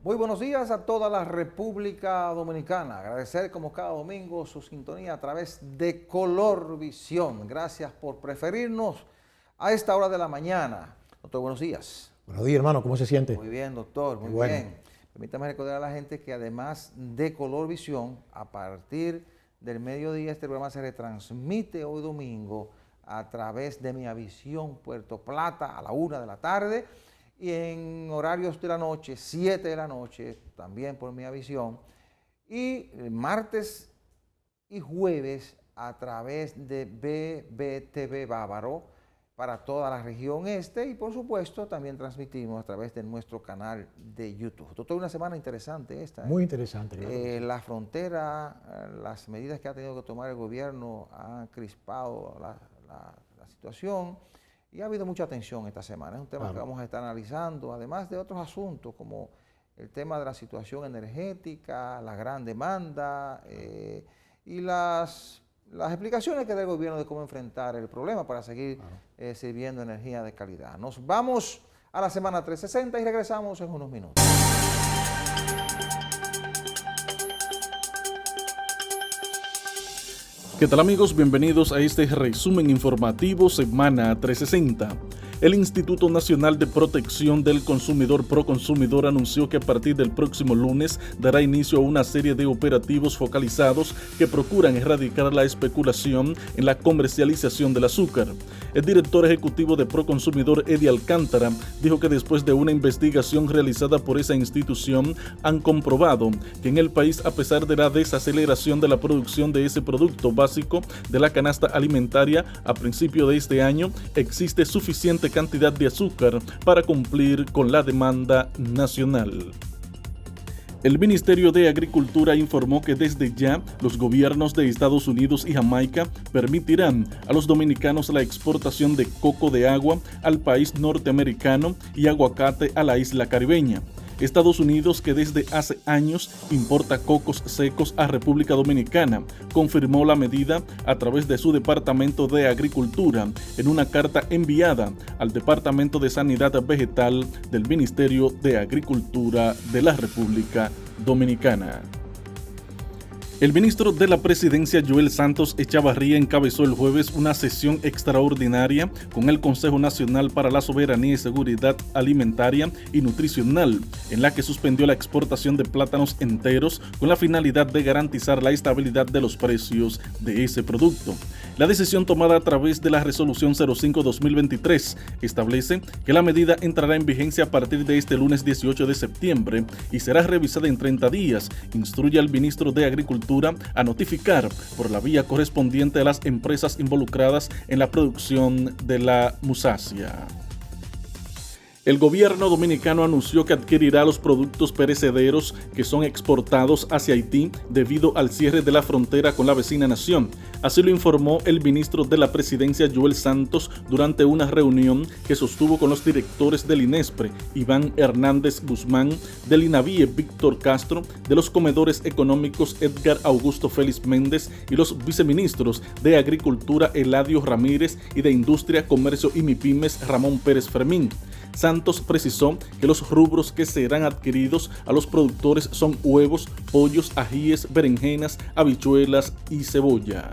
Muy buenos días a toda la República Dominicana. Agradecer como cada domingo su sintonía a través de Color Visión. Gracias por preferirnos a esta hora de la mañana. Doctor, buenos días. Buenos días, hermano. ¿Cómo se siente? Muy bien, doctor. Muy bueno. bien. Permítame recordar a la gente que además de Color Visión, a partir del mediodía este programa se retransmite hoy domingo a través de Miavisión Puerto Plata a la 1 de la tarde. Y en horarios de la noche, 7 de la noche, también por Miavisión. Y martes y jueves a través de BBTV Bávaro para toda la región este. Y por supuesto también transmitimos a través de nuestro canal de YouTube. Doctor, una semana interesante esta. Muy interesante. Claro. La frontera, las medidas que ha tenido que tomar el gobierno han crispado la situación. Y ha habido mucha tensión esta semana. Es un tema que vamos a estar analizando, además de otros asuntos como el tema de la situación energética, la gran demanda y las explicaciones que da el gobierno de cómo enfrentar el problema para seguir sirviendo energía de calidad. Nos vamos a la semana 360 y regresamos en unos minutos. ¿Qué tal, amigos? Bienvenidos a este resumen informativo Semana 360. El Instituto Nacional de Protección del Consumidor Proconsumidor anunció que a partir del próximo lunes dará inicio a una serie de operativos focalizados que procuran erradicar la especulación en la comercialización del azúcar. El director ejecutivo de Proconsumidor, Eddie Alcántara, dijo que después de una investigación realizada por esa institución han comprobado que en el país, a pesar de la desaceleración de la producción de ese producto básico de la canasta alimentaria a principio de este año, existe suficiente cantidad de azúcar para cumplir con la demanda nacional. El Ministerio de Agricultura informó que desde ya los gobiernos de Estados Unidos y Jamaica permitirán a los dominicanos la exportación de coco de agua al país norteamericano y aguacate a la isla caribeña. Estados Unidos, que desde hace años importa cocos secos a República Dominicana, confirmó la medida a través de su Departamento de Agricultura en una carta enviada al Departamento de Sanidad Vegetal del Ministerio de Agricultura de la República Dominicana. El ministro de la Presidencia, Joel Santos Echavarría, encabezó el jueves una sesión extraordinaria con el Consejo Nacional para la Soberanía y Seguridad Alimentaria y Nutricional, en la que suspendió la exportación de plátanos enteros con la finalidad de garantizar la estabilidad de los precios de ese producto. La decisión tomada a través de la Resolución 05-2023 establece que la medida entrará en vigencia a partir de este lunes 18 de septiembre y será revisada en 30 días, instruye al ministro de Agricultura a notificar por la vía correspondiente a las empresas involucradas en la producción de la musácea. El gobierno dominicano anunció que adquirirá los productos perecederos que son exportados hacia Haití debido al cierre de la frontera con la vecina nación. Así lo informó el ministro de la Presidencia, Joel Santos, durante una reunión que sostuvo con los directores del INESPRE, Iván Hernández Guzmán, del INAVIE, Víctor Castro, de los comedores económicos, Edgar Augusto Félix Méndez, y los viceministros de Agricultura, Eladio Ramírez, y de Industria, Comercio y MIPIMES, Ramón Pérez Fermín. Santos precisó que los rubros que serán adquiridos a los productores son huevos, pollos, ajíes, berenjenas, habichuelas y cebolla.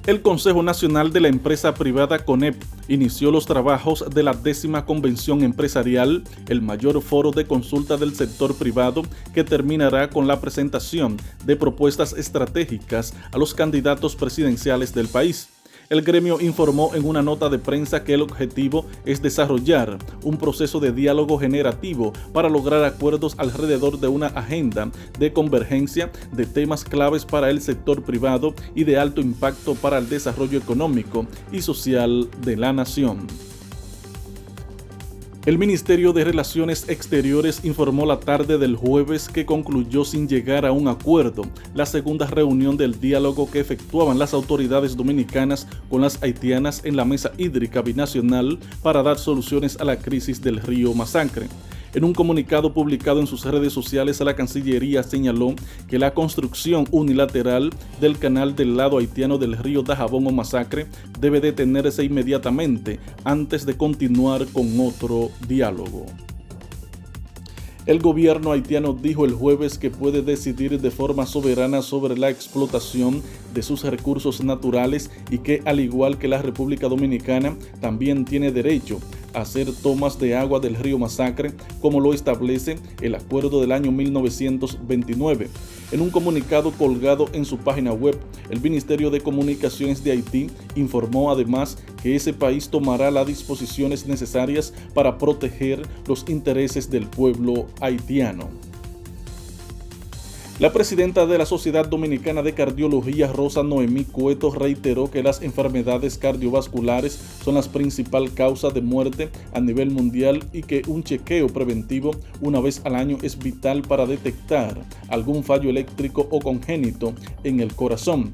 El Consejo Nacional de la Empresa Privada CONEP inició los trabajos de la 10ª Convención Empresarial, el mayor foro de consulta del sector privado, que terminará con la presentación de propuestas estratégicas a los candidatos presidenciales del país. El gremio informó en una nota de prensa que el objetivo es desarrollar un proceso de diálogo generativo para lograr acuerdos alrededor de una agenda de convergencia de temas claves para el sector privado y de alto impacto para el desarrollo económico y social de la nación. El Ministerio de Relaciones Exteriores informó la tarde del jueves que concluyó sin llegar a un acuerdo la segunda reunión del diálogo que efectuaban las autoridades dominicanas con las haitianas en la mesa hídrica binacional para dar soluciones a la crisis del río Masacre. En un comunicado publicado en sus redes sociales, la Cancillería señaló que la construcción unilateral del canal del lado haitiano del río Dajabón o Masacre debe detenerse inmediatamente antes de continuar con otro diálogo. El gobierno haitiano dijo el jueves que puede decidir de forma soberana sobre la explotación de sus recursos naturales y que, al igual que la República Dominicana, también tiene derecho a hacer tomas de agua del río Masacre, como lo establece el acuerdo del año 1929. En un comunicado colgado en su página web, el Ministerio de Comunicaciones de Haití informó además que ese país tomará las disposiciones necesarias para proteger los intereses del pueblo haitiano. La presidenta de la Sociedad Dominicana de Cardiología, Rosa Noemí Cueto, reiteró que las enfermedades cardiovasculares son la principal causa de muerte a nivel mundial y que un chequeo preventivo una vez al año es vital para detectar algún fallo eléctrico o congénito en el corazón.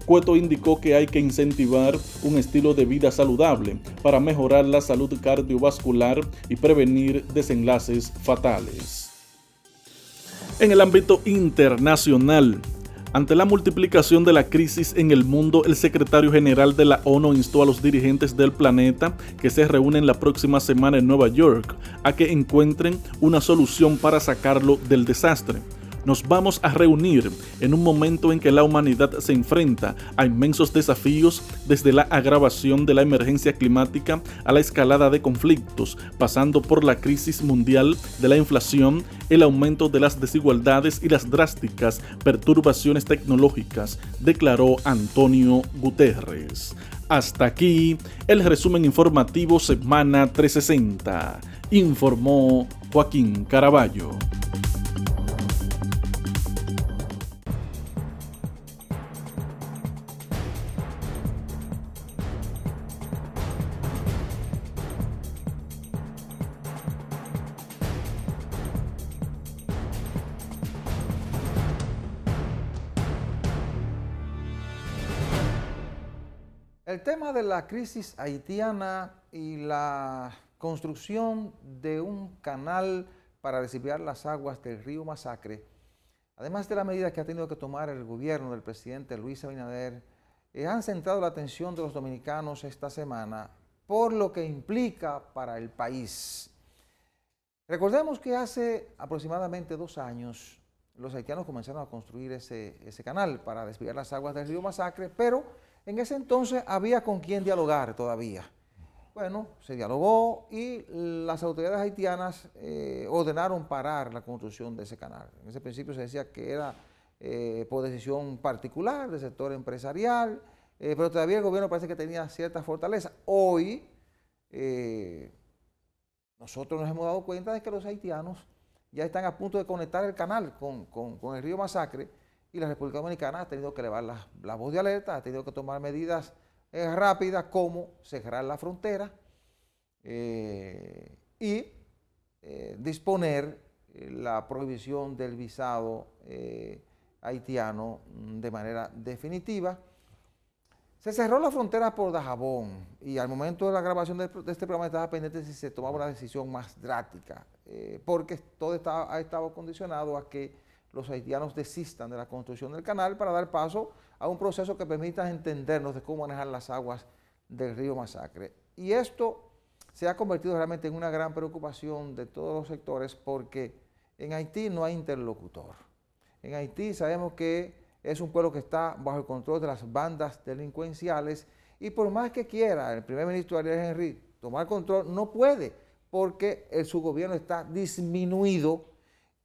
Cueto indicó que hay que incentivar un estilo de vida saludable para mejorar la salud cardiovascular y prevenir desenlaces fatales. En el ámbito internacional, ante la multiplicación de la crisis en el mundo, el secretario general de la ONU instó a los dirigentes del planeta que se reúnen la próxima semana en Nueva York a que encuentren una solución para sacarlo del desastre. Nos vamos a reunir en un momento en que la humanidad se enfrenta a inmensos desafíos, desde la agravación de la emergencia climática a la escalada de conflictos, pasando por la crisis mundial de la inflación, el aumento de las desigualdades y las drásticas perturbaciones tecnológicas, declaró Antonio Guterres. Hasta aquí el resumen informativo Semana 360, informó Joaquín Caraballo. El tema de la crisis haitiana y la construcción de un canal para desviar las aguas del río Masacre, además de la medida que ha tenido que tomar el gobierno del presidente Luis Abinader, han centrado la atención de los dominicanos esta semana por lo que implica para el país. Recordemos que hace aproximadamente 2 años los haitianos comenzaron a construir ese canal para desviar las aguas del río Masacre, pero en ese entonces había con quién dialogar todavía. Bueno, se dialogó y las autoridades haitianas ordenaron parar la construcción de ese canal. En ese principio se decía que era por decisión particular del sector empresarial, pero todavía el gobierno parece que tenía cierta fortaleza. Hoy nosotros nos hemos dado cuenta de que los haitianos ya están a punto de conectar el canal con el río Masacre, y la República Dominicana ha tenido que elevar la voz de alerta, ha tenido que tomar medidas rápidas como cerrar la frontera y disponer la prohibición del visado haitiano de manera definitiva. Se cerró la frontera por Dajabón y al momento de la grabación de este programa estaba pendiente si se tomaba una decisión más drástica, porque todo ha estado condicionado a que los haitianos desistan de la construcción del canal para dar paso a un proceso que permita entendernos de cómo manejar las aguas del río Masacre. Y esto se ha convertido realmente en una gran preocupación de todos los sectores porque en Haití no hay interlocutor. En Haití sabemos que es un pueblo que está bajo el control de las bandas delincuenciales y por más que quiera el primer ministro Ariel Henry tomar control, no puede porque su gobierno está disminuido.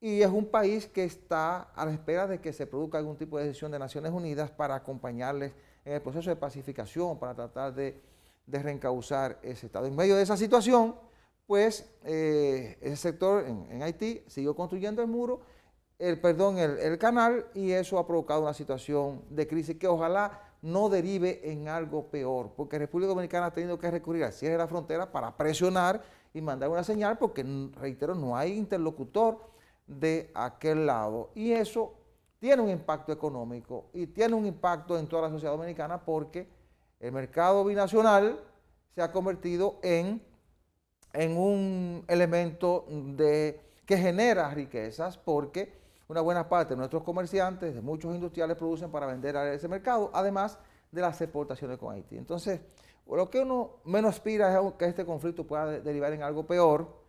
Y es un país que está a la espera de que se produzca algún tipo de decisión de Naciones Unidas para acompañarles en el proceso de pacificación, para tratar de reencauzar ese Estado. En medio de esa situación, pues ese sector en Haití siguió construyendo el canal, y eso ha provocado una situación de crisis que ojalá no derive en algo peor, porque República Dominicana ha tenido que recurrir al cierre de la frontera para presionar y mandar una señal, porque, reitero, no hay interlocutor de aquel lado, y eso tiene un impacto económico y tiene un impacto en toda la sociedad dominicana porque el mercado binacional se ha convertido en un elemento que genera riquezas porque una buena parte de nuestros comerciantes, de muchos industriales producen para vender a ese mercado, además de las exportaciones con Haití. Entonces, lo que uno menos aspira es que este conflicto pueda derivar en algo peor,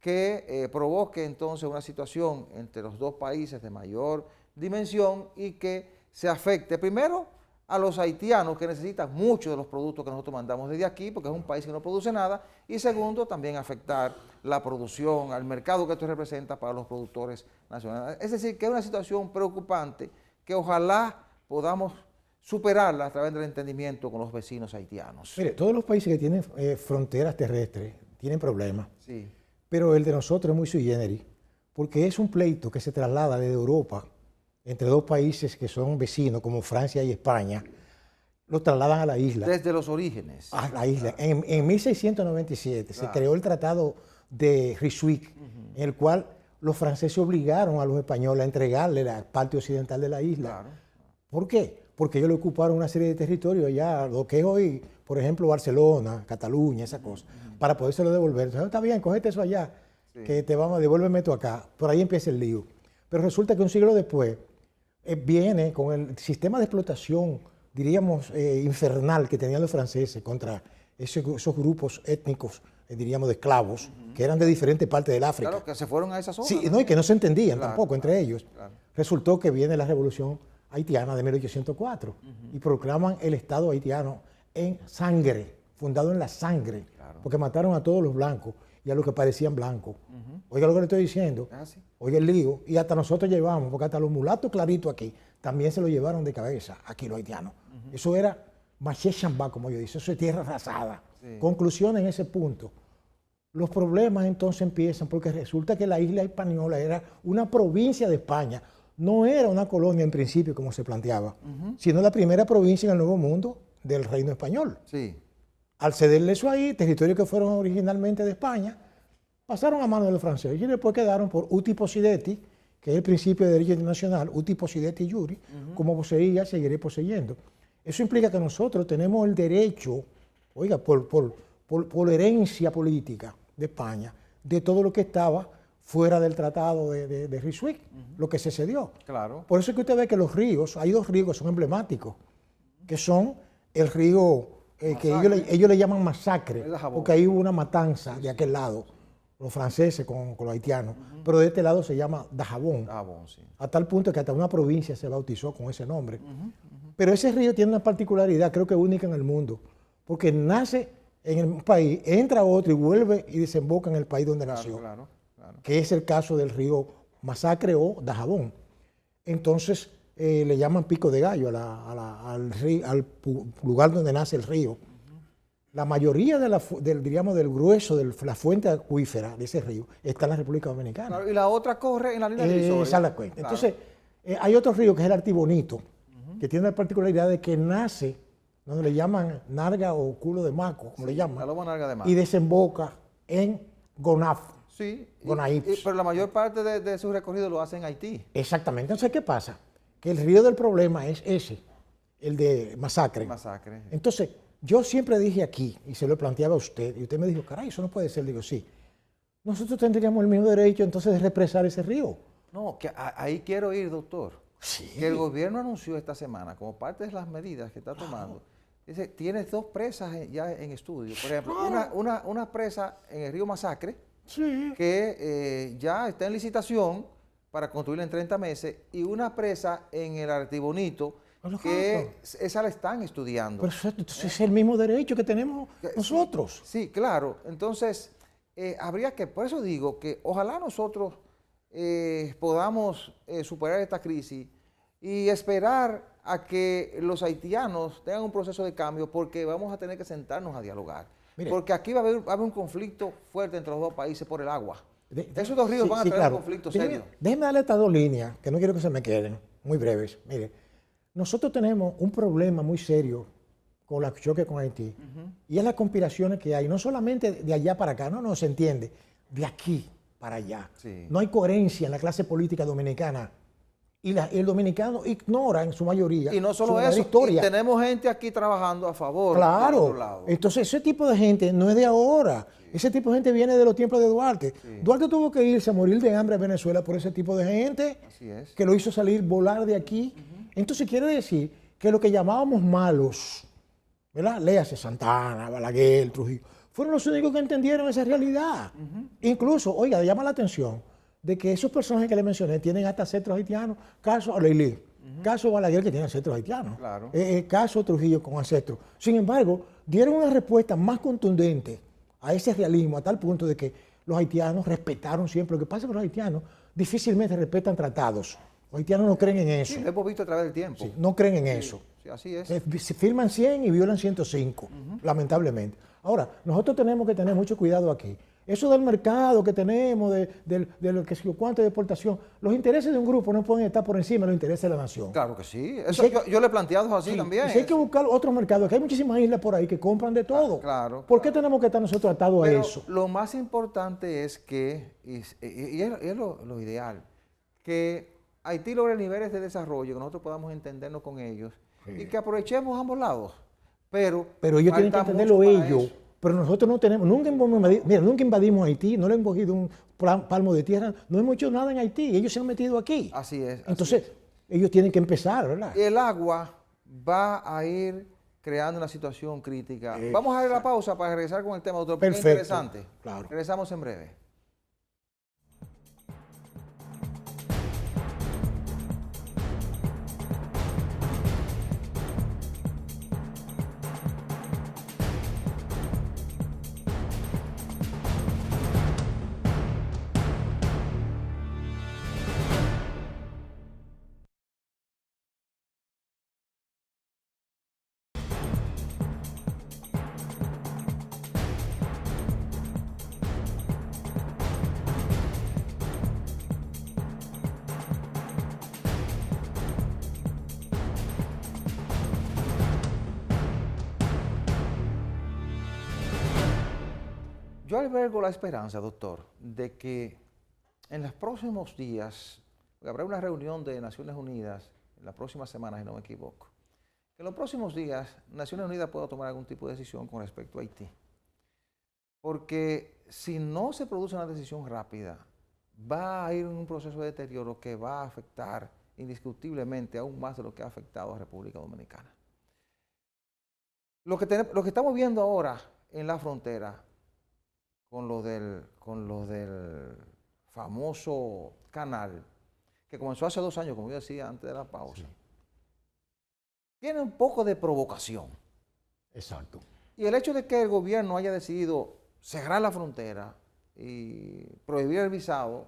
que provoque entonces una situación entre los dos países de mayor dimensión y que se afecte primero a los haitianos que necesitan muchos de los productos que nosotros mandamos desde aquí, porque es un país que no produce nada, y segundo, también afectar la producción, al mercado que esto representa para los productores nacionales. Es decir, que es una situación preocupante que ojalá podamos superarla a través del entendimiento con los vecinos haitianos. Mire, todos los países que tienen fronteras terrestres tienen problemas, Sí. pero el de nosotros es muy sui generis, porque es un pleito que se traslada desde Europa entre dos países que son vecinos, como Francia y España, lo trasladan a la isla. Desde los orígenes. A la isla. En 1697 se creó el Tratado de Ryswick, en el cual los franceses obligaron a los españoles a entregarle la parte occidental de la isla. Claro. ¿Por qué? Porque ellos le ocuparon una serie de territorios allá, lo que es hoy, por ejemplo, Barcelona, Cataluña, esa cosa, para podérselo devolver. Entonces, está bien, cógete eso allá, que te vamos a devuélveme esto acá. Por ahí empieza el lío. Pero resulta que un siglo después viene con el sistema de explotación, diríamos, infernal que tenían los franceses contra esos grupos étnicos, diríamos, de esclavos, que eran de diferentes partes del África. Claro, que se fueron a esa zona. Sí, ¿no? no, y que no se entendían Claro, tampoco entre ellos. claro. Resultó que viene la revolución haitiana de 1804 y proclaman el Estado haitiano en sangre, fundado en la sangre, porque mataron a todos los blancos y a los que parecían blancos. Oiga lo que le estoy diciendo, oiga el lío, y hasta nosotros llevamos, porque hasta los mulatos claritos aquí, también se lo llevaron de cabeza, aquí los haitianos. Eso era maché chambá, como yo digo, eso es tierra arrasada. Conclusión en ese punto. Los problemas entonces empiezan porque resulta que la isla española era una provincia de España, no era una colonia en principio como se planteaba, sino la primera provincia en el Nuevo Mundo del Reino Español. Sí. Al cederle eso ahí, territorios que fueron originalmente de España, pasaron a manos de los franceses y después quedaron por uti possidendi, que es el principio de derecho internacional, uti possidendi iure, como poseía, seguiré poseyendo. Eso implica que nosotros tenemos el derecho, oiga, por herencia política de España, de todo lo que estaba fuera del tratado de Ryswick, lo que se cedió. Claro. Por eso es que usted ve que los ríos, hay dos ríos que son emblemáticos, que son el río que ellos le llaman Masacre, porque ahí hubo una matanza de aquel lado, los franceses con los haitianos, pero de este lado se llama Dajabón, Sí. a tal punto que hasta una provincia se bautizó con ese nombre. Pero ese río tiene una particularidad, creo que única en el mundo, porque nace en un país, entra a otro y vuelve y desemboca en el país donde nació, que es el caso del río Masacre o Dajabón. Entonces le llaman Pico de Gallo al lugar donde nace el río. La mayoría del grueso de la fuente acuífera de ese río está en la República Dominicana. Claro, y la otra corre en la línea divisoria. Esa es la cuenta. Entonces, hay otro río que es el Artibonito, que tiene la particularidad de que nace donde le llaman Narga o Culo de Maco, como le llaman, La Loma Narga de Maco. y desemboca en Gonaf. Sí, Gonaips. pero la mayor parte de su recorrido lo hace en Haití. Exactamente. Entonces, ¿qué pasa? Que el río del problema es ese, el de Masacre. Masacre. Entonces, yo siempre dije aquí, y se lo planteaba a usted, y usted me dijo, caray, eso no puede ser. Digo, sí. Nosotros tendríamos el mismo derecho entonces de represar ese río. No, que ahí quiero ir, doctor. Sí. Que el gobierno anunció esta semana, como parte de las medidas que está tomando, dice, tienes dos presas ya en estudio. Por ejemplo, una presa en el río Masacre, que ya está en licitación para construirla en 30 meses, y una presa en el Artibonito, que esa la están estudiando. Pero eso es el mismo derecho que tenemos nosotros. Sí, claro. Entonces, habría que, por eso digo que ojalá nosotros podamos superar esta crisis y esperar a que los haitianos tengan un proceso de cambio, porque vamos a tener que sentarnos a dialogar. Mire, porque aquí va a haber un conflicto fuerte entre los dos países por el agua. Esos dos ríos van a tener un conflicto serio. Déjeme darle estas dos líneas, que no quiero que se me queden, muy breves. Mire, nosotros tenemos un problema muy serio con la choque con Haití, y es las conspiraciones que hay, no solamente de allá para acá, no se entiende, de aquí para allá. Sí. No hay coherencia en la clase política dominicana. Y el dominicano ignora en su mayoría. Y no solo eso, historia. Y tenemos gente aquí trabajando a favor. Claro. Del otro lado. Entonces, ese tipo de gente no es de ahora. Sí. Ese tipo de gente viene de los tiempos de Duarte. Sí. Duarte tuvo que irse a morir de hambre a Venezuela por ese tipo de gente. Así es. Que lo hizo salir, volar de aquí. Entonces, quiere decir que lo que llamábamos malos, ¿verdad? Léase Santana, Balaguer, Trujillo, fueron los únicos que entendieron esa realidad. Incluso, oiga, llama la atención de que esos personajes que le mencioné tienen hasta ancestros haitianos, caso Aleilí, caso Balaguer que tiene ancestros haitianos, Claro. Caso Trujillo con ancestros. Sin embargo, dieron una respuesta más contundente a ese realismo, a tal punto de que los haitianos respetaron siempre. Lo que pasa es que los haitianos difícilmente respetan tratados. Los haitianos no creen en eso. Sí, lo hemos visto a través del tiempo. Sí, no creen en eso. Sí, así es. Se firman 100 y violan 105, lamentablemente. Ahora, nosotros tenemos que tener mucho cuidado aquí. Eso del mercado que tenemos, de lo que sé yo cuánto de exportación, los intereses de un grupo no pueden estar por encima de los intereses de la nación. Claro que sí. Eso yo lo he planteado así Sí, también. y si hay que buscar otros mercados, que hay muchísimas islas por ahí que compran de todo. Claro, ¿Por qué tenemos que estar nosotros atados a Pero eso? lo más importante es que, y es lo ideal, que Haití logre niveles de desarrollo, que nosotros podamos entendernos con ellos y que aprovechemos ambos lados. Pero Ellos tienen que falta entenderlo mucho para ellos. eso. Pero nosotros no tenemos, nunca invadimos Haití, no le hemos cogido un palmo de tierra, no hemos hecho nada en Haití, ellos se han metido aquí. Así es. así Entonces, ellos tienen que empezar, ¿verdad? es. El agua va a ir creando una situación crítica. Vamos a dar la pausa para regresar con el tema, doctor, porque es Perfecto, interesante. claro. Regresamos en breve. Yo albergo la esperanza, doctor, de que en los próximos días, habrá una reunión de Naciones Unidas, en las próximas semanas, si no me equivoco, que en los próximos días Naciones Unidas pueda tomar algún tipo de decisión con respecto a Haití. Porque si no se produce una decisión rápida, va a ir en un proceso de deterioro que va a afectar indiscutiblemente aún más de lo que ha afectado a República Dominicana. Lo que estamos viendo ahora en la frontera, con lo del famoso canal, que comenzó hace 2 años, como yo decía antes de la pausa, tiene un poco de provocación. Exacto. Y el hecho de que el gobierno haya decidido cerrar la frontera y prohibir el visado,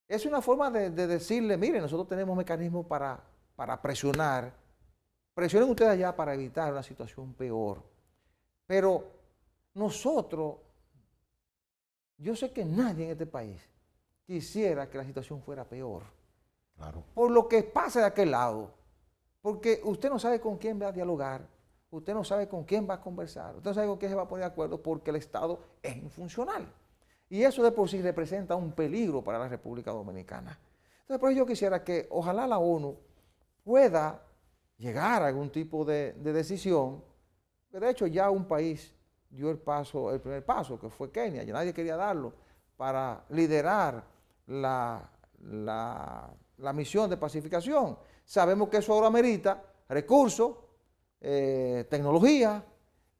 es una forma de decirle, miren, nosotros tenemos mecanismos para presionar. Presionen ustedes allá para evitar una situación peor. Pero nosotros, yo sé que nadie en este país quisiera que la situación fuera peor. Claro. Por lo que pasa de aquel lado. Porque usted no sabe con quién va a dialogar, usted no sabe con quién va a conversar, usted no sabe con quién se va a poner de acuerdo porque el Estado es infuncional. Y eso de por sí representa un peligro para la República Dominicana. Entonces, por eso yo quisiera que ojalá la ONU pueda llegar a algún tipo de decisión. De hecho, ya un país dio el primer paso, que fue Kenia, ya nadie quería darlo, para liderar la misión de pacificación. Sabemos que eso ahora amerita recursos, tecnología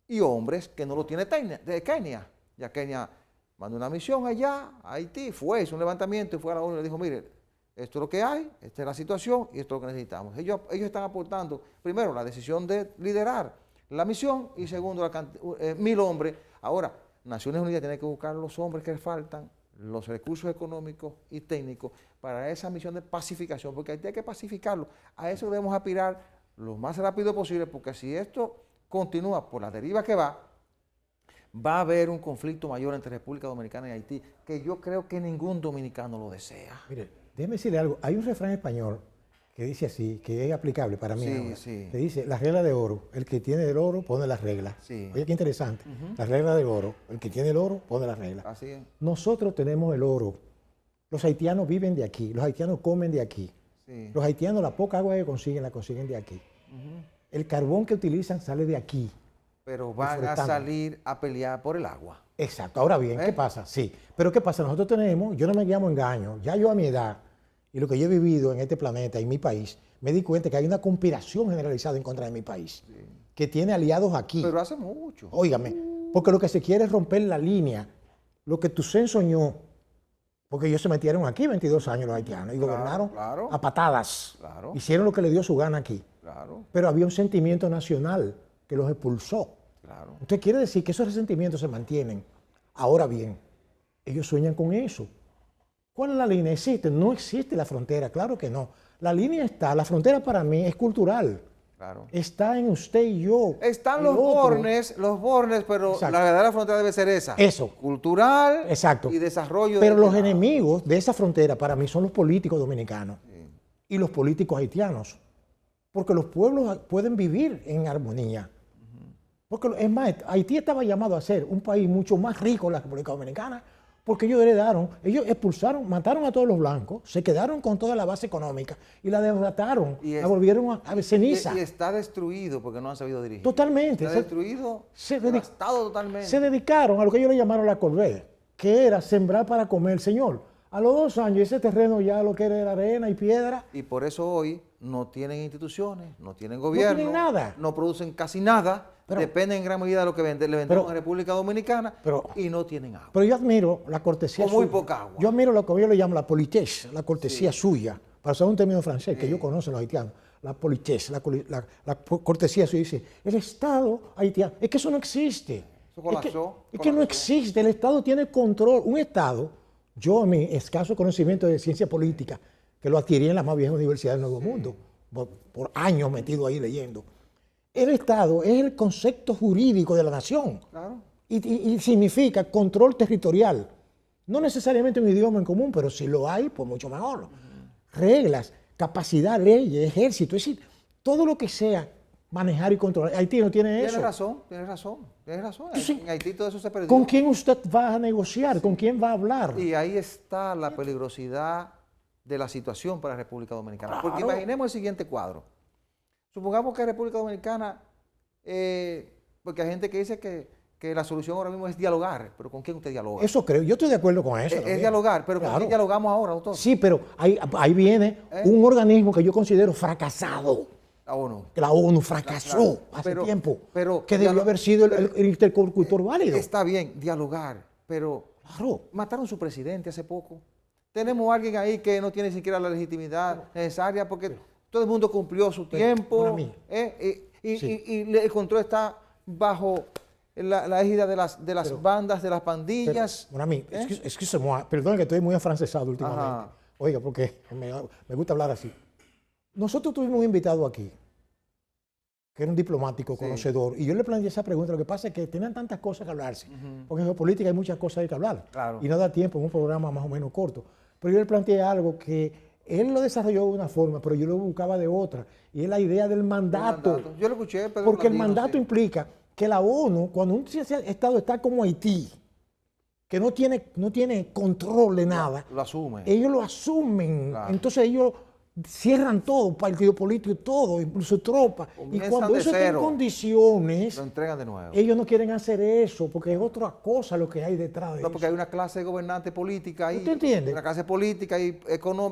y hombres que no lo tiene de Kenia. Ya Kenia mandó una misión allá a Haití, hizo un levantamiento y fue a la ONU y le dijo, mire, esto es lo que hay, esta es la situación y esto es lo que necesitamos. Ellos están aportando, primero, la decisión de liderar la misión y segundo, 1.000 hombres. Ahora, Naciones Unidas tiene que buscar los hombres que faltan, los recursos económicos y técnicos para esa misión de pacificación, porque hay que pacificarlo. A eso debemos aspirar lo más rápido posible, porque si esto continúa por la deriva que va a haber un conflicto mayor entre República Dominicana y Haití, que yo creo que ningún dominicano lo desea. Mire, déjeme decirle algo. Hay un refrán español que dice así, que es aplicable para mí ahora, que dice, la regla de oro, el que tiene el oro pone las reglas. Sí. Oye, qué interesante. La regla del oro, el que tiene el oro pone las reglas. Así es. Nosotros tenemos el oro. Los haitianos viven de aquí, los haitianos comen de aquí. Sí. Los haitianos, la poca agua que consiguen, la consiguen de aquí. El carbón que utilizan sale de aquí. Pero van a salir a pelear por el agua. Exacto. Ahora bien, ¿qué pasa? Sí. Pero ¿qué pasa? Nosotros tenemos, yo no me llamo engaño, ya yo a mi edad y lo que yo he vivido en este planeta, en mi país, me di cuenta que hay una conspiración generalizada en contra de mi país, que tiene aliados aquí. Pero hace mucho. Óigame, Porque lo que se quiere es romper la línea. Lo que Toussaint soñó, porque ellos se metieron aquí 22 años los haitianos y gobernaron a patadas. Hicieron lo que le dio su gana aquí. Pero había un sentimiento nacional que los expulsó. Entonces quiere decir que esos resentimientos se mantienen. Ahora bien, ellos sueñan con eso. ¿Cuál es la línea? ¿Existe? No existe la frontera, claro que no. La línea está, la frontera para mí es cultural. Está en usted y yo. Están los bornes, pero Exacto. la verdadera frontera debe ser esa. Eso. Cultural. Exacto. Y desarrollo. Pero los enemigos de esa frontera para mí son los políticos dominicanos y los políticos haitianos. Porque los pueblos pueden vivir en armonía. Porque es más, Haití estaba llamado a ser un país mucho más rico que la República Dominicana, porque ellos expulsaron, mataron a todos los blancos, se quedaron con toda la base económica y la desbarataron, la volvieron a ceniza. Y está destruido porque no han sabido dirigir. Totalmente. Está destruido, devastado totalmente. Se dedicaron a lo que ellos le llamaron la Corvée, que era sembrar para comer. Señor, a los 2 años ese terreno ya lo que era arena y piedra. Y por eso hoy no tienen instituciones, no tienen gobierno. No tienen nada. No producen casi nada. Dependen en gran medida de lo que le vendemos a República Dominicana y no tienen agua. Pero yo admiro la cortesía suya. O muy poca agua. Yo admiro lo que yo le llamo la politesse, la cortesía suya. Para usar un término francés que yo conozco los haitianos. La politesse, la cortesía suya. Dice, el Estado haitiano, es que eso no existe. Eso colapsó. Es que no existe. El Estado tiene control. Un Estado, yo en mi escaso conocimiento de ciencia política, que lo adquirí en la más vieja universidad del Nuevo Mundo, por años metido ahí leyendo. El Estado es el concepto jurídico de la nación y significa control territorial. No necesariamente un idioma en común, pero si lo hay, pues mucho mejor. Reglas, capacidad, leyes, ejército, es decir, todo lo que sea manejar y controlar. Haití no tiene eso. Tienes razón. Entonces, en Haití todo eso se perdió. ¿Con quién usted va a negociar? ¿Con quién va a hablar? Y ahí está la peligrosidad de la situación para la República Dominicana. Porque imaginemos el siguiente cuadro. Supongamos que República Dominicana, porque hay gente que dice que la solución ahora mismo es dialogar, pero ¿con quién usted dialoga? Eso creo, yo estoy de acuerdo con eso. Es dialogar, pero ¿con quién dialogamos ahora, doctor? Sí, pero ahí viene un organismo que yo considero fracasado. La ONU. La ONU fracasó hace tiempo, pero que debió haber sido el interlocutor válido. Está bien, dialogar, pero mataron a su presidente hace poco. Tenemos a alguien ahí que no tiene ni siquiera la legitimidad necesaria porque todo el mundo cumplió su tiempo y el control está bajo la égida de las bandas, de las pandillas. Perdón que estoy muy afrancesado últimamente. Ajá. Oiga, porque me gusta hablar así. Nosotros tuvimos un invitado aquí, que era un diplomático conocedor, y yo le planteé esa pregunta. Lo que pasa es que tenían tantas cosas que hablarse, porque en geopolítica hay muchas cosas que hablar, y no da tiempo en un programa más o menos corto. Pero yo le planteé algo que él lo desarrolló de una forma, pero yo lo buscaba de otra, y es la idea del mandato. Yo lo escuché, Pedro porque el mandato implica que la ONU, cuando un Estado está como Haití, que no tiene control de nada, lo asumen. Ellos lo asumen. Claro. Entonces ellos cierran todo, partido político, todo, incluso tropas. Y cuando eso está en condiciones, lo entregan de nuevo. Ellos no quieren hacer eso, porque es otra cosa lo que hay detrás de eso. No, porque hay una clase de gobernante política ahí. ¿Usted entiende? Una clase política y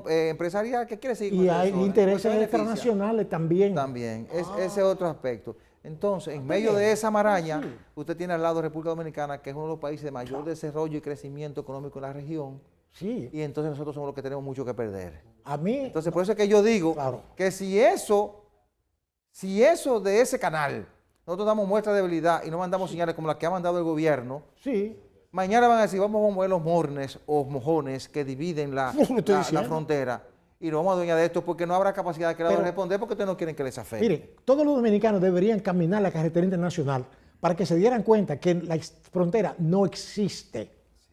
empresarial que quiere seguir. Y hay intereses internacionales también. También, ese otro aspecto. Entonces, en medio de esa maraña, usted tiene al lado República Dominicana, que es uno de los países de mayor desarrollo y crecimiento económico en la región. Sí. Y entonces nosotros somos los que tenemos mucho que perder. A mí. Entonces, por eso es que yo digo que si eso de ese canal, nosotros damos muestra de debilidad y no mandamos señales como las que ha mandado el gobierno, mañana van a decir, vamos a mover los mornes o mojones que dividen la frontera. Y nos vamos a adueñar de esto porque no habrá capacidad de que responder porque ustedes no quieren que les afecte. Mire, todos los dominicanos deberían caminar la carretera internacional para que se dieran cuenta que la frontera no existe.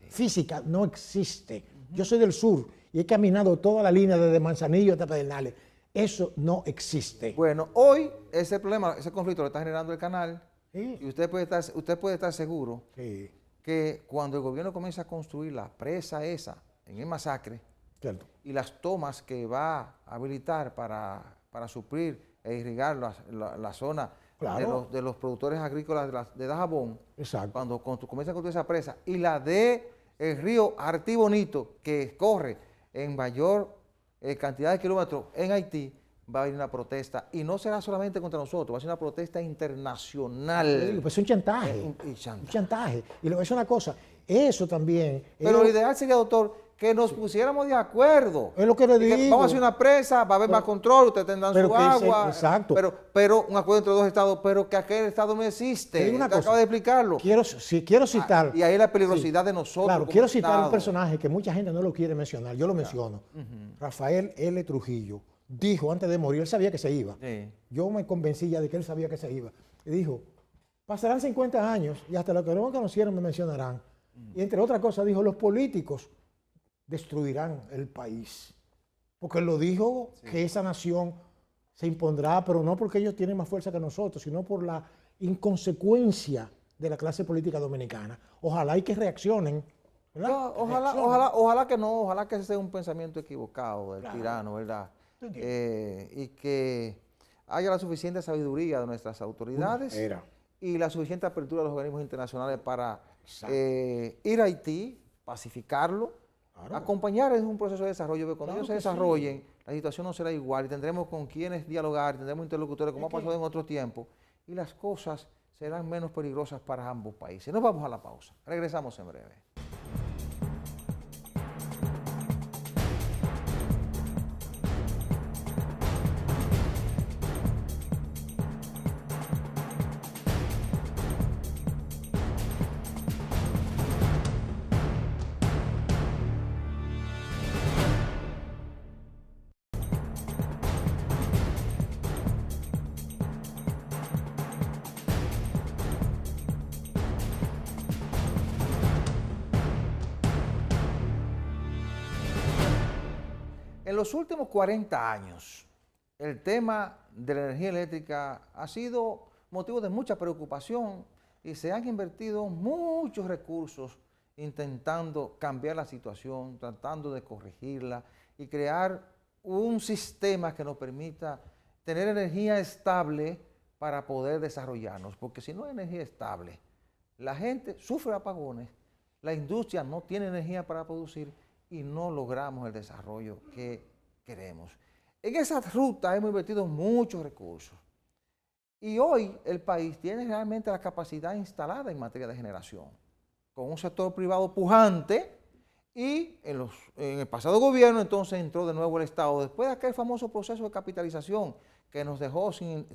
Física no existe. Yo soy del sur y he caminado toda la línea desde Manzanillo hasta Pedernales. Eso no existe. Bueno, hoy ese problema, ese conflicto lo está generando el canal y usted puede estar seguro que cuando el gobierno comienza a construir la presa esa en el Masacre, y las tomas que va a habilitar para suplir e irrigar la zona de los productores agrícolas de Dajabón, cuando comienza a construir esa presa, y la de el río Artibonito, que corre en mayor cantidad de kilómetros en Haití, va a haber una protesta, y no será solamente contra nosotros, va a ser una protesta internacional. Pues es un chantaje. Un chantaje. Y le voy a decir una cosa, eso también... Pero lo ideal sería, doctor, que nos pusiéramos de acuerdo. Es lo que le digo. Vamos a hacer una presa, va a haber más control, ustedes tendrán su agua. Exacto. Pero un acuerdo entre dos estados, pero que aquel estado no existe. Una cosa, acabo de explicarlo. Quiero citar... Y ahí es la peligrosidad de nosotros. Claro, quiero citar un personaje que mucha gente no lo quiere mencionar, yo lo menciono. Rafael L. Trujillo dijo antes de morir, él sabía que se iba. Sí. Yo me convencí ya de que él sabía que se iba. Y dijo, pasarán 50 años y hasta los que no me conocieron me mencionarán. Y entre otras cosas dijo, los políticos destruirán el país. Porque él lo dijo, que esa nación se impondrá, pero no porque ellos tienen más fuerza que nosotros, sino por la inconsecuencia de la clase política dominicana. Ojalá y que reaccionen. No, ojalá que no, ojalá que ese sea un pensamiento equivocado del tirano, ¿verdad? Y que haya la suficiente sabiduría de nuestras autoridades y la suficiente apertura de los organismos internacionales para ir a Haití, pacificarlo, acompañar en un proceso de desarrollo, porque cuando ellos se desarrollen, la situación no será igual y tendremos con quienes dialogar, tendremos interlocutores como ha pasado en otros tiempos, y las cosas serán menos peligrosas para ambos países. Nos vamos a la pausa, regresamos en breve. En los últimos 40 años, el tema de la energía eléctrica ha sido motivo de mucha preocupación y se han invertido muchos recursos intentando cambiar la situación, tratando de corregirla y crear un sistema que nos permita tener energía estable para poder desarrollarnos. Porque si no hay energía estable, la gente sufre apagones, la industria no tiene energía para producir y no logramos el desarrollo que queremos. En esa ruta hemos invertido muchos recursos y hoy el país tiene realmente la capacidad instalada en materia de generación, con un sector privado pujante y en el pasado gobierno entonces entró de nuevo el Estado, después de aquel famoso proceso de capitalización que nos dejó sin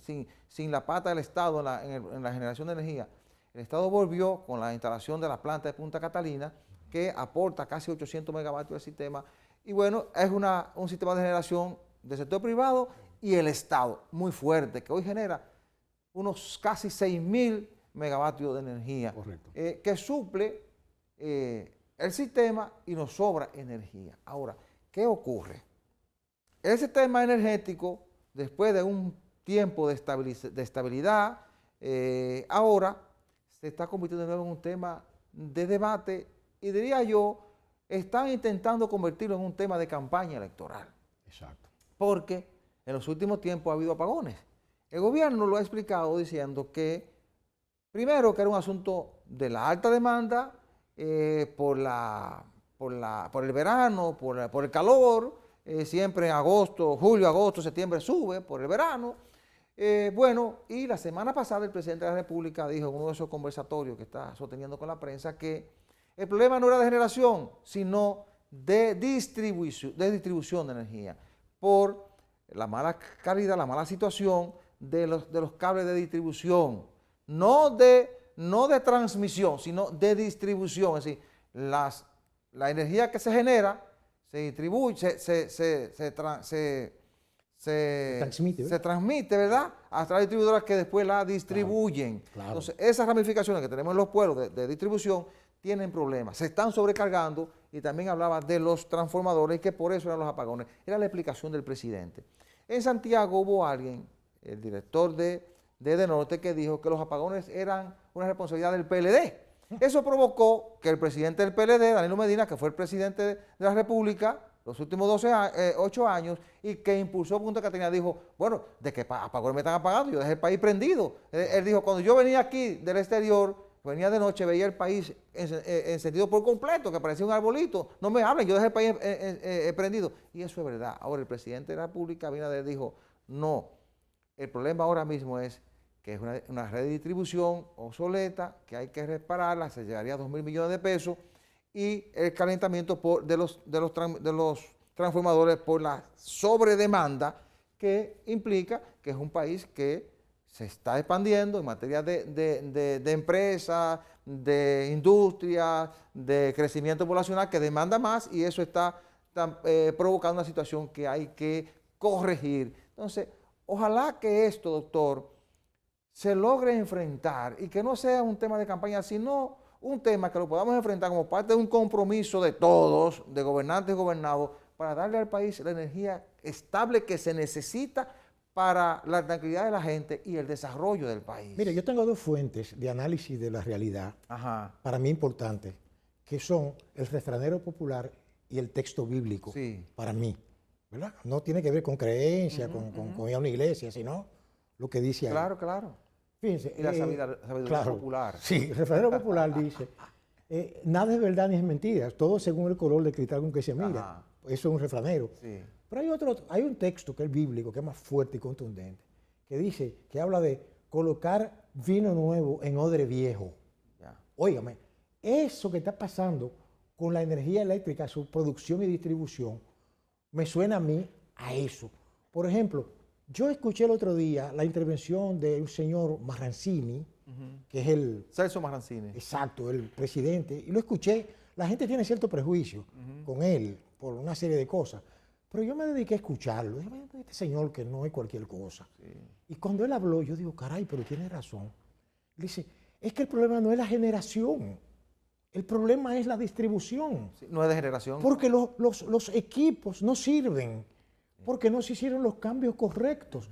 la pata del Estado en la generación de energía. El Estado volvió con la instalación de la planta de Punta Catalina, que aporta casi 800 megavatios al sistema. Y bueno, es un sistema de generación del sector privado y el Estado muy fuerte, que hoy genera unos casi 6.000 megavatios de energía, que suple el sistema y nos sobra energía. Ahora, ¿qué ocurre? El sistema energético, después de un tiempo de estabilidad, ahora se está convirtiendo de nuevo en un tema de debate y diría yo, están intentando convertirlo en un tema de campaña electoral. Exacto. Porque en los últimos tiempos ha habido apagones. El gobierno lo ha explicado diciendo que, primero, que era un asunto de la alta demanda por el verano, por el calor, siempre en agosto, julio, agosto, septiembre sube por el verano. Bueno, y la semana pasada el presidente de la República dijo en uno de esos conversatorios que está sosteniendo con la prensa que el problema no era de generación, sino de distribución de energía, por la mala calidad, la mala situación de los cables de distribución, no de transmisión, sino de distribución. Es decir, la energía que se genera se distribuye, se transmite, ¿verdad?, hasta las distribuidoras que después la distribuyen. Claro. Entonces, esas ramificaciones que tenemos en los pueblos de distribución tienen problemas, se están sobrecargando, y también hablaba de los transformadores y que por eso eran los apagones. Era la explicación del presidente. En Santiago hubo alguien, el director de Norte, que dijo que los apagones eran una responsabilidad del PLD. Eso provocó que el presidente del PLD, Danilo Medina, que fue el presidente de la República los últimos 8 años, y que impulsó Punta Catalina, dijo, bueno, de que apagones me están apagando, yo dejé el país prendido. Él dijo, cuando yo venía aquí del exterior, venía de noche, veía el país encendido por completo, que parecía un arbolito. No me hablen, yo dejé el país prendido. Y eso es verdad. Ahora el presidente de la República, Abinader, dijo, No. El problema ahora mismo es que es una red de distribución obsoleta, que hay que repararla, se llegaría a 2.000 millones de pesos, y el calentamiento de los transformadores por la sobredemanda, que implica que es un país que se está expandiendo en materia de empresas, de industria, de crecimiento poblacional, que demanda más, y eso está provocando una situación que hay que corregir. Entonces, ojalá que esto, doctor, se logre enfrentar y que no sea un tema de campaña, sino un tema que lo podamos enfrentar como parte de un compromiso de todos, de gobernantes y gobernados, para darle al país la energía estable que se necesita para la tranquilidad de la gente y el desarrollo del país. Mire, yo tengo dos fuentes de análisis de la realidad, para mí importantes, que son el refranero popular y el texto bíblico, para mí, ¿verdad? No tiene que ver con creencia, con ir a una iglesia, sino lo que dice ahí. Claro, claro. Fíjense, y la sabiduría popular. Sí, el refranero popular dice, nada es verdad ni es mentira, todo según el color del cristal con que se mira. Eso es un refranero. Sí. Pero hay un texto que es bíblico, que es más fuerte y contundente, que dice, que habla de colocar vino nuevo en odre viejo. Óigame, eso que está pasando con la energía eléctrica, su producción y distribución, me suena a mí a eso. Por ejemplo, yo escuché el otro día la intervención de un señor Marrancini, que es el... Celso Marrancini. Exacto, el presidente, y lo escuché. La gente tiene cierto prejuicio con él por una serie de cosas, pero yo me dediqué a escucharlo. Dije, este señor que no es cualquier cosa. Sí. Y cuando él habló, yo digo, caray, pero tiene razón. Él dice, es que el problema no es la generación, el problema es la distribución. Sí, no es de generación. Porque los equipos no sirven, porque no se hicieron los cambios correctos.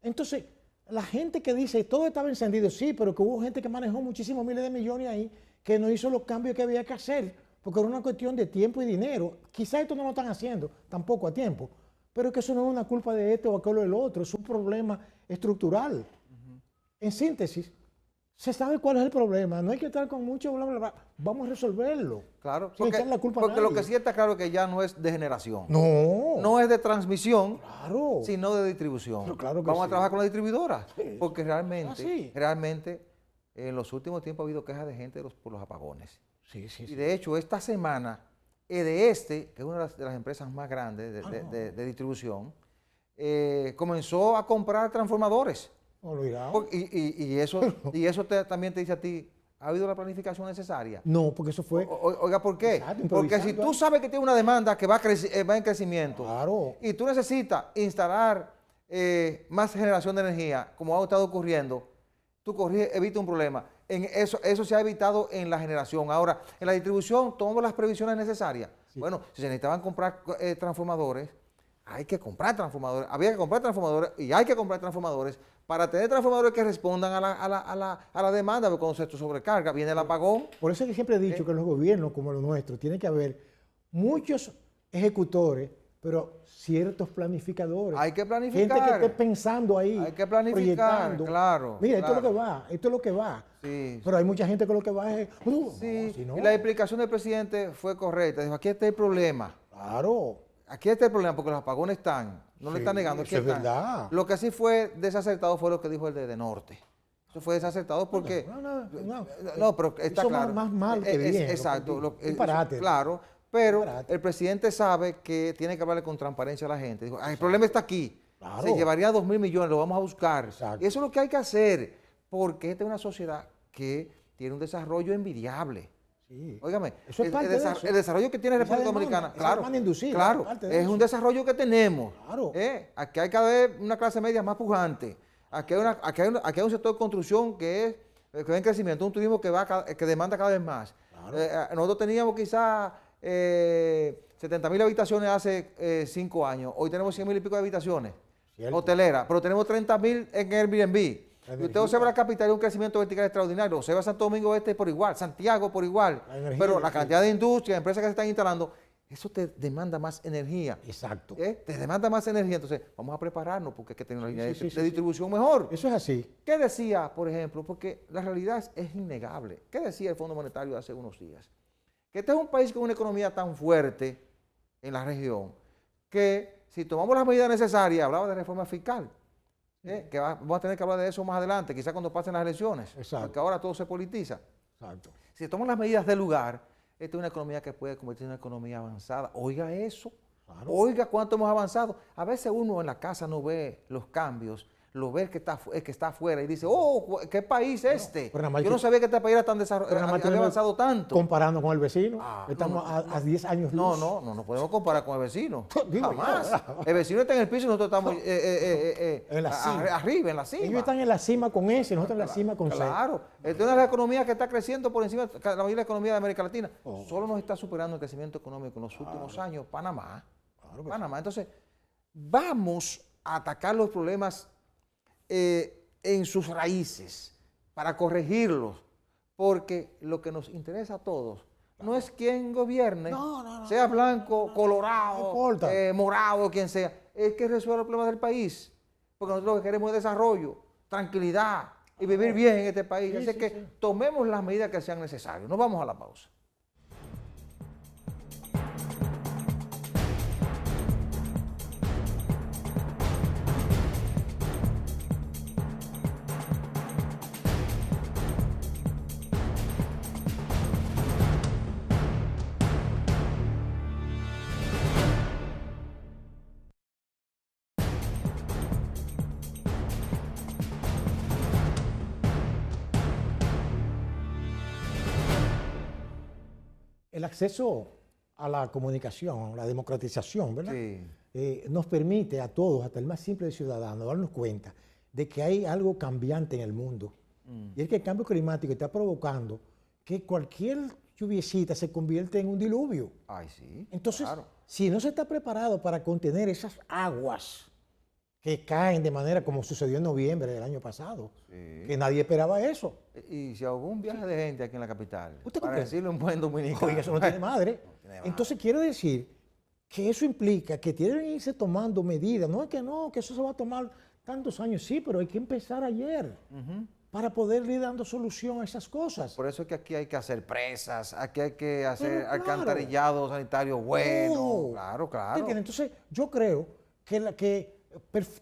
Entonces, la gente que dice, todo estaba encendido, sí, pero que hubo gente que manejó muchísimos miles de millones ahí, que no hizo los cambios que había que hacer, porque era una cuestión de tiempo y dinero. Quizás esto no lo están haciendo tampoco a tiempo, pero que eso no es una culpa de esto o aquello del otro, es un problema estructural. En síntesis, se sabe cuál es el problema, no hay que estar con mucho bla, bla, bla. Vamos a resolverlo. Claro, sin echar la culpa a nadie. Lo que sí está claro es que ya no es de generación. No. No es de transmisión, claro, sino de distribución. Pero claro que vamos a sí. trabajar con la distribuidora, Sí. porque realmente en los últimos tiempos ha habido quejas de gente por los apagones. Sí. Y de hecho, esta semana, EDESTE, que es una de las empresas más grandes de distribución, comenzó a comprar transformadores. Y eso también te dice a ti, ¿ha habido la planificación necesaria? No, porque eso fue... Oiga, ¿por qué? Exacto, porque si tú sabes que tiene una demanda que va en crecimiento, claro, y tú necesitas instalar más generación de energía, como ha estado ocurriendo, tú evitas un problema. Eso se ha evitado en la generación. Ahora, en la distribución, tomamos las previsiones necesarias. Sí. Bueno, si se necesitaban comprar transformadores, hay que comprar transformadores, había que comprar transformadores y hay que comprar transformadores para tener transformadores que respondan a la demanda, porque cuando se sobrecarga, viene el apagón. Por eso es que siempre he dicho que en los gobiernos como los nuestros tiene que haber muchos ejecutores, pero ciertos planificadores. Hay que planificar. Gente que esté pensando ahí. Hay que planificar, claro. Mira, esto es lo que va. Sí. Pero hay mucha gente que lo que va es... sí, no, si no. Y la explicación del presidente fue correcta. Dijo, aquí está el problema. Claro. Aquí está el problema, porque los apagones están. No le están negando. Eso es verdad. Lo que sí fue desacertado fue lo que dijo el de Norte. Eso fue desacertado porque... No, pero está eso claro. Más mal que bien. Exacto. Disparate. Claro. Pero el presidente sabe que tiene que hablarle con transparencia a la gente. Dijo, el problema está aquí. Claro. Se llevaría 2.000 millones, lo vamos a buscar. Exacto. Y eso es lo que hay que hacer, porque esta es una sociedad que tiene un desarrollo envidiable. Sí. Óigame, eso es parte de eso. El desarrollo que tiene República Dominicana, claro, es un desarrollo que tenemos. Claro. Aquí hay cada vez una clase media más pujante. Aquí hay un sector de construcción que va en crecimiento, un turismo que demanda cada vez más. Claro. Nosotros teníamos quizás 70.000 habitaciones hace 5 años. Hoy tenemos 100.000 y pico de habitaciones hoteleras, pero tenemos 30.000 en Airbnb. Y usted observa la capital, un crecimiento vertical extraordinario. Observa Santo Domingo Este por igual, Santiago por igual. Pero la cantidad de industrias, empresas que se están instalando, eso te demanda más energía. Exacto. Te demanda más energía. Entonces, vamos a prepararnos porque hay que tener una línea de distribución mejor. Eso es así. ¿Qué decía, por ejemplo? Porque la realidad es innegable. ¿Qué decía el Fondo Monetario hace unos días? Que este es un país con una economía tan fuerte en la región que si tomamos las medidas necesarias, hablaba de reforma fiscal, Vamos a tener que hablar de eso más adelante, quizás cuando pasen las elecciones, Exacto. porque ahora todo se politiza. Exacto. Si toman las medidas del lugar, esta es una economía que puede convertirse en una economía avanzada. Oiga eso, Claro. oiga cuánto hemos avanzado. A veces uno en la casa no ve los cambios, lo ve el que está afuera y dice, oh, ¿qué país este? pero nada más Yo no sabía que este país era tan había avanzado tanto. Comparando con el vecino, Ah, estamos a 10 años luz. No podemos comparar con el vecino. Digo, Jamás. ya. El vecino está en el piso y nosotros estamos En la cima. arriba, en la cima. Ellos están en la cima con S, nosotros en la cima con C. Claro, esta es una de las economías que está creciendo por encima de la mayoría de la economía de América Latina. Solo nos está superando el crecimiento económico en los últimos años Panamá. Claro que Panamá. Entonces, vamos a atacar los problemas en sus raíces para corregirlos, porque lo que nos interesa a todos no es quién gobierne, sea blanco, colorado, no importa. morado, quien sea, es que resuelva los problemas del país, porque nosotros lo que queremos es desarrollo, tranquilidad y vivir bien en este país. Así que tomemos las medidas que sean necesarias. Nos vamos a la pausa. El acceso a la comunicación, la democratización, ¿verdad? Sí. Nos permite a todos, hasta el más simple ciudadano, darnos cuenta de que hay algo cambiante en el mundo. Y es que el cambio climático está provocando que cualquier lluviecita se convierte en un diluvio. Ay, sí. Entonces, claro. si no se está preparado para contener esas aguas que caen de manera como sucedió en noviembre del año pasado, que nadie esperaba eso. Y si hago un viaje de gente aquí en la capital, ¿Usted para comprende? decirle un buen dominicano. Oye, eso no tiene madre. tiene madre. Entonces, quiero decir que eso implica que tienen que irse tomando medidas. No, que eso se va a tomar tantos años, sí, pero hay que empezar ayer para poder ir dando solución a esas cosas. Por eso es que aquí hay que hacer presas, aquí hay que hacer Pero claro. alcantarillado sanitario bueno. Oh, Claro, ¿te claro. entiendes? Entonces, yo creo que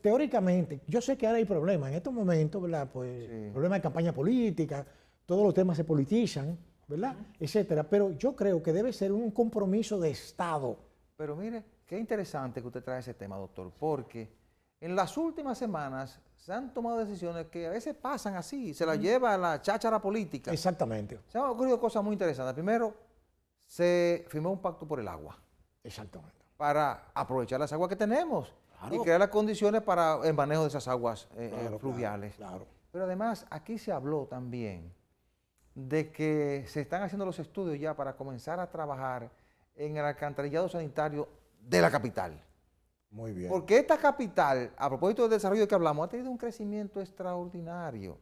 teóricamente, yo sé que ahora hay problemas en estos momentos, ¿verdad? Pues problemas de campaña política, todos los temas se politizan, ¿verdad? Etcétera. Pero yo creo que debe ser un compromiso de Estado. Pero mire, qué interesante que usted trae ese tema, doctor, porque en las últimas semanas se han tomado decisiones que a veces pasan así, se las lleva a la cháchara política. Exactamente. Se han ocurrido cosas muy interesantes. Primero, se firmó un pacto por el agua Exactamente. para aprovechar las aguas que tenemos Claro. y crear las condiciones para el manejo de esas aguas Claro, fluviales. claro. Pero además, aquí se habló también de que se están haciendo los estudios ya para comenzar a trabajar en el alcantarillado sanitario de la capital. Muy bien. Porque esta capital, a propósito del desarrollo que hablamos, ha tenido un crecimiento extraordinario.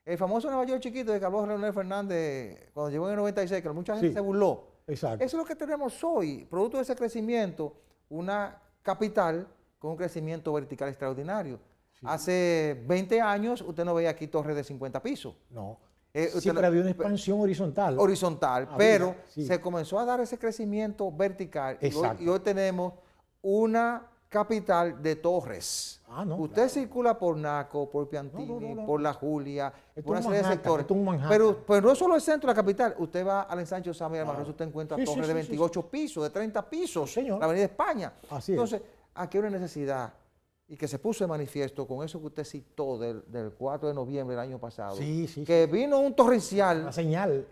El famoso Nueva York chiquito de que habló Leonel Fernández cuando llegó en el 96, que mucha gente Sí. se burló. Exacto. Eso es lo que tenemos hoy, producto de ese crecimiento, una capital con un crecimiento vertical extraordinario. Hace 20 años usted no veía aquí torres de 50 pisos. No. Usted Sí, no- pero había una expansión horizontal. horizontal, Había, pero sí. se comenzó a dar ese crecimiento vertical Exacto. y hoy tenemos una capital de torres. Ah, no, Usted claro. circula por Naco, por Piantini, No. por La Julia, Esto por una es serie de Manhattan, sectores. esto es un Manhattan. Pero no es solo el centro de la capital. Usted va al ensanche Osama y Almarroz, usted encuentra Sí, torres sí, de sí, 28 pisos, de 30 pisos, Sí, señor. la Avenida España. Así es. Entonces, aquí hay una necesidad y que se puso de manifiesto con eso que usted citó del 4 de noviembre del año pasado, Sí, que vino un torrencial. La señal.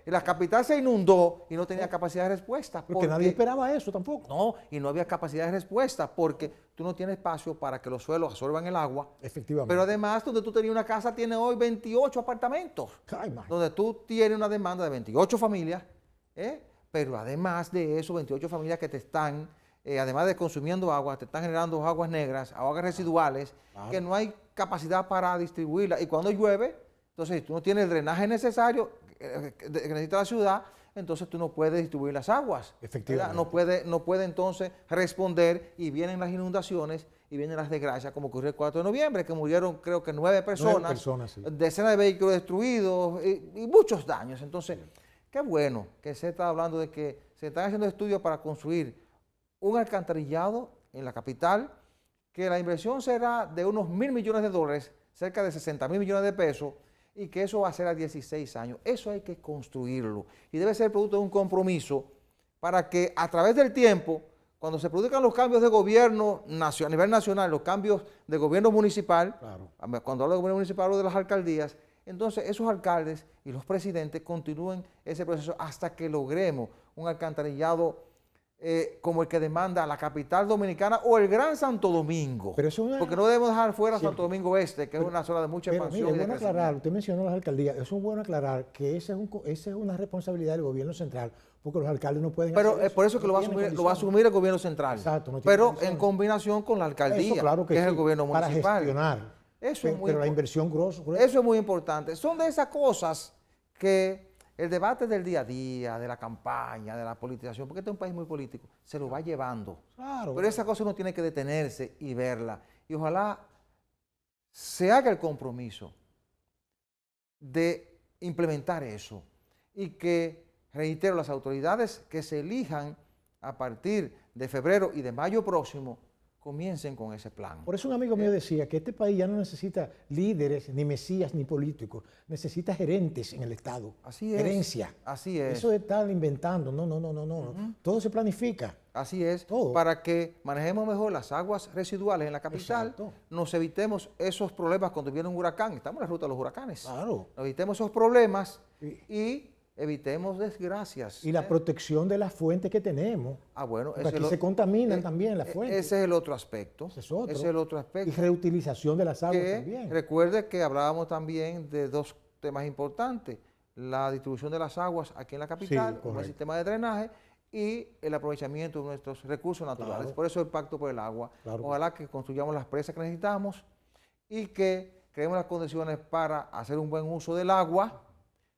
Y la capital se inundó y no tenía capacidad de respuesta. Porque nadie esperaba eso tampoco. No, y no había capacidad de respuesta porque tú no tienes espacio para que los suelos absorban el agua. Efectivamente. Pero además, donde tú tenías una casa, tiene hoy 28 apartamentos. Ay, man. Donde tú tienes una demanda de 28 familias, pero además de eso, 28 familias que te están, además de consumiendo agua, te están generando aguas negras, aguas residuales, que no hay capacidad para distribuirla. Y cuando llueve, entonces tú no tienes el drenaje necesario que necesita la ciudad, entonces tú no puedes distribuir las aguas. Efectivamente. ¿Verdad? No puede entonces responder y vienen las inundaciones y vienen las desgracias, como ocurrió el 4 de noviembre, que murieron creo que 9 personas, personas, sí. decenas de vehículos destruidos y muchos daños. Entonces, qué bueno que se está hablando de que se están haciendo estudios para construir un alcantarillado en la capital que la inversión será de unos 1.000 millones de dólares, cerca de 60.000 millones de pesos, y que eso va a ser a 16 años. Eso hay que construirlo y debe ser producto de un compromiso para que a través del tiempo, cuando se produzcan los cambios de gobierno a nivel nacional, los cambios de gobierno municipal, Claro. cuando hablo de gobierno municipal hablo de las alcaldías, entonces esos alcaldes y los presidentes continúen ese proceso hasta que logremos un alcantarillado como el que demanda la capital dominicana o el Gran Santo Domingo. Pero eso es una- porque no debemos dejar fuera Cierto. Santo Domingo Este, que es una zona de mucha Pero expansión. mire, y de bueno crecimiento. aclarar, usted mencionó las alcaldías, eso es bueno aclarar que esa es una responsabilidad del gobierno central, porque los alcaldes no pueden Pero hacer es por eso que no lo va, a tienen asumir, lo va a condiciones. asumir el gobierno central. Exacto, no tiene pero condiciones. en combinación con la alcaldía, Eso claro que es sí, el gobierno para municipal. gestionar. Eso es muy Pero la impor- inversión grosso. Eso es muy importante. Son de esas cosas que el debate del día a día, de la campaña, de la politización, porque este es un país muy político, se lo va llevando. Claro. Pero esa cosa uno tiene que detenerse y verla. Y ojalá se haga el compromiso de implementar eso. Y que, reitero, las autoridades que se elijan a partir de febrero y de mayo próximo comiencen con ese plan. Por eso un amigo mío decía que este país ya no necesita líderes, ni mesías, ni políticos. Necesita gerentes en el Estado. Así es. Gerencia. Así es. Eso de estar inventando. No. Todo se planifica. Así es, Todo. para que manejemos mejor las aguas residuales en la capital, Exacto. nos evitemos esos problemas cuando viene un huracán. Estamos en la ruta de los huracanes. Claro. Nos evitemos esos problemas Y- y evitemos desgracias. Y la protección de las fuentes que tenemos. Bueno, Porque aquí se contaminan también las fuentes. Ese es el otro aspecto. Ese es otro. Ese es el otro Y aspecto. reutilización de las aguas Que también. recuerde que hablábamos también de dos temas importantes. La distribución de las aguas aquí en la capital, un buen correcto. sistema de drenaje y el aprovechamiento de nuestros recursos naturales. Claro. Por eso el Pacto por el Agua. Claro. Ojalá que construyamos las presas que necesitamos y que creemos las condiciones para hacer un buen uso del agua,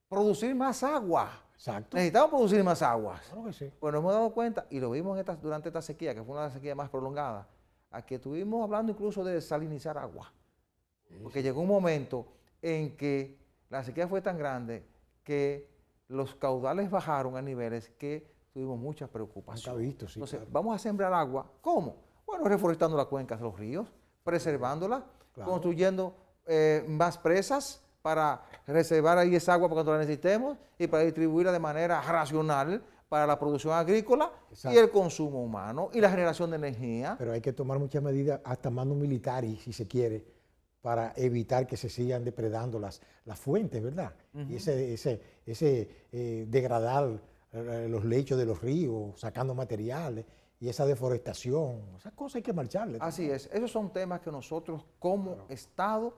producir más agua. Exacto. Necesitamos producir más aguas. Claro que sí. Pues nos hemos dado cuenta, y lo vimos durante esta sequía, que fue una de las sequías más prolongadas, a que estuvimos hablando incluso de desalinizar agua. Porque llegó un momento en que la sequía fue tan grande que los caudales bajaron a niveles que tuvimos mucha preocupación. Nunca visto, sí, Entonces, claro. vamos a sembrar agua. ¿Cómo? Bueno, reforestando las cuencas de los ríos, preservándolas, Claro. construyendo más presas para reservar ahí esa agua para cuando la necesitemos y para distribuirla de manera racional para la producción agrícola Exacto. y el consumo humano y la generación de energía. Pero hay que tomar muchas medidas, hasta mando militar, si se quiere, para evitar que se sigan depredando las fuentes, ¿verdad? Y degradar los lechos de los ríos, sacando materiales, y esa deforestación, esas cosas hay que marcharle. Así es, esos son temas que nosotros como Estado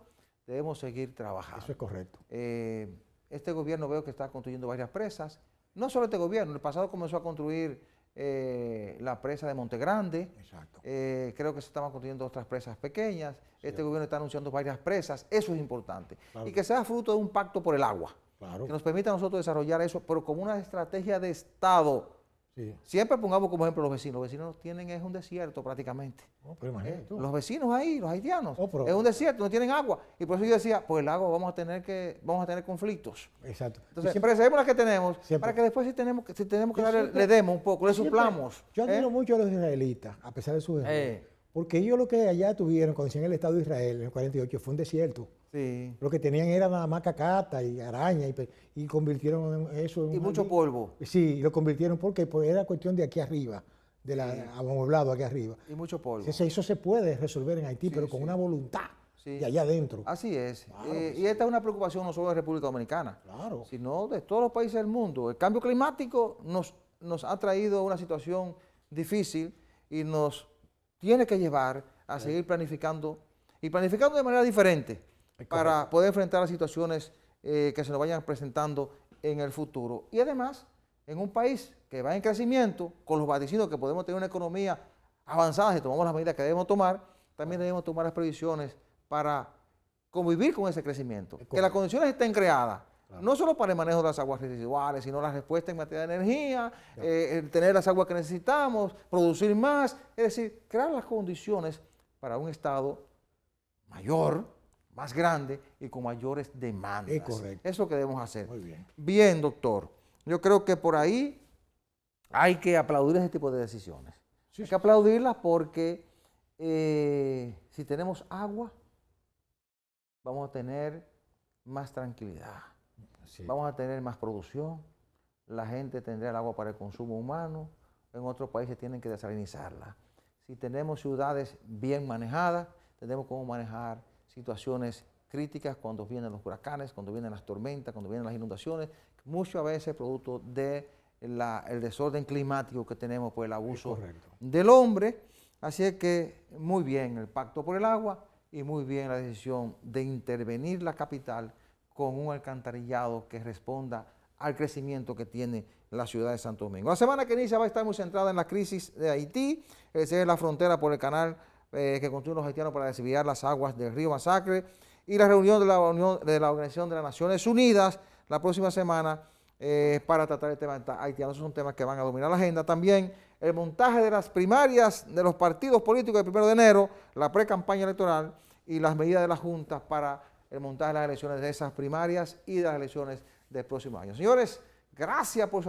debemos seguir trabajando. Eso es correcto. Este gobierno veo que está construyendo varias presas, no solo este gobierno, el pasado comenzó a construir la presa de Monte Grande, Exacto. creo que se estaban construyendo otras presas pequeñas, este gobierno está anunciando varias presas, eso es importante, Claro. y que sea fruto de un pacto por el agua, Claro. que nos permita a nosotros desarrollar eso, pero como una estrategia de Estado. Sí. Siempre pongamos como ejemplo los vecinos tienen es un desierto prácticamente. No, pero imagínate tú. Los vecinos ahí, los haitianos, Oh, pero- es un desierto, no tienen agua. Y por eso yo decía, pues el agua vamos a tener conflictos. Exacto. Entonces, Y siempre- preservemos las que tenemos, siempre- para que después si tenemos que Yo darle, siempre- le demos un poco, le siempre- suplamos. Yo admiro ¿eh? mucho a los israelitas, a pesar de sus errores. Porque ellos lo que allá tuvieron cuando hicieron el Estado de Israel en el 48 fue un desierto. Sí. Lo que tenían era nada más cacata y araña y convirtieron eso en Y un mucho jardín. polvo. Sí, y lo convirtieron porque pues, era cuestión de aquí arriba, de la amueblado aquí arriba. Y mucho polvo. Eso se puede resolver en Haití, pero con sí. una voluntad Sí. de allá adentro. Así es. Claro que Y esta es una preocupación no solo de República Dominicana, Claro. sino de todos los países del mundo. El cambio climático nos ha traído una situación difícil y nos tiene que llevar a seguir planificando y planificando de manera diferente para poder enfrentar las situaciones que se nos vayan presentando en el futuro. Y además, en un país que va en crecimiento, con los vaticinos que podemos tener una economía avanzada si tomamos las medidas que debemos tomar, también debemos tomar las previsiones para convivir con ese crecimiento. Que las condiciones estén creadas, no solo para el manejo de las aguas residuales, sino la respuesta en materia de energía, tener las aguas que necesitamos, producir más, es decir, crear las condiciones para un Estado mayor, más grande y con mayores demandas. Es correcto. Es lo que debemos hacer. Muy bien. Bien, doctor. Yo creo que por ahí hay que aplaudir ese tipo de decisiones. Sí, Hay sí. que aplaudirlas porque si tenemos agua, vamos a tener más tranquilidad, Sí. vamos a tener más producción, la gente tendrá el agua para el consumo humano, en otros países tienen que desalinizarla. Si tenemos ciudades bien manejadas, tenemos cómo manejar situaciones críticas cuando vienen los huracanes, cuando vienen las tormentas, cuando vienen las inundaciones, muchas veces producto del desorden climático que tenemos por el abuso del hombre. Así es que muy bien el Pacto por el Agua y muy bien la decisión de intervenir la capital con un alcantarillado que responda al crecimiento que tiene la ciudad de Santo Domingo. La semana que inicia va a estar muy centrada en la crisis de Haití, esa es la frontera por el canal que construyen los haitianos para desviar las aguas del río Masacre, y la reunión de la Organización de las Naciones Unidas la próxima semana para tratar el tema haitiano. Esos son temas que van a dominar la agenda. También el montaje de las primarias de los partidos políticos del 1 de enero, la pre-campaña electoral y las medidas de la Junta para el montaje de las elecciones de esas primarias y de las elecciones del próximo año. Señores, gracias por su atención.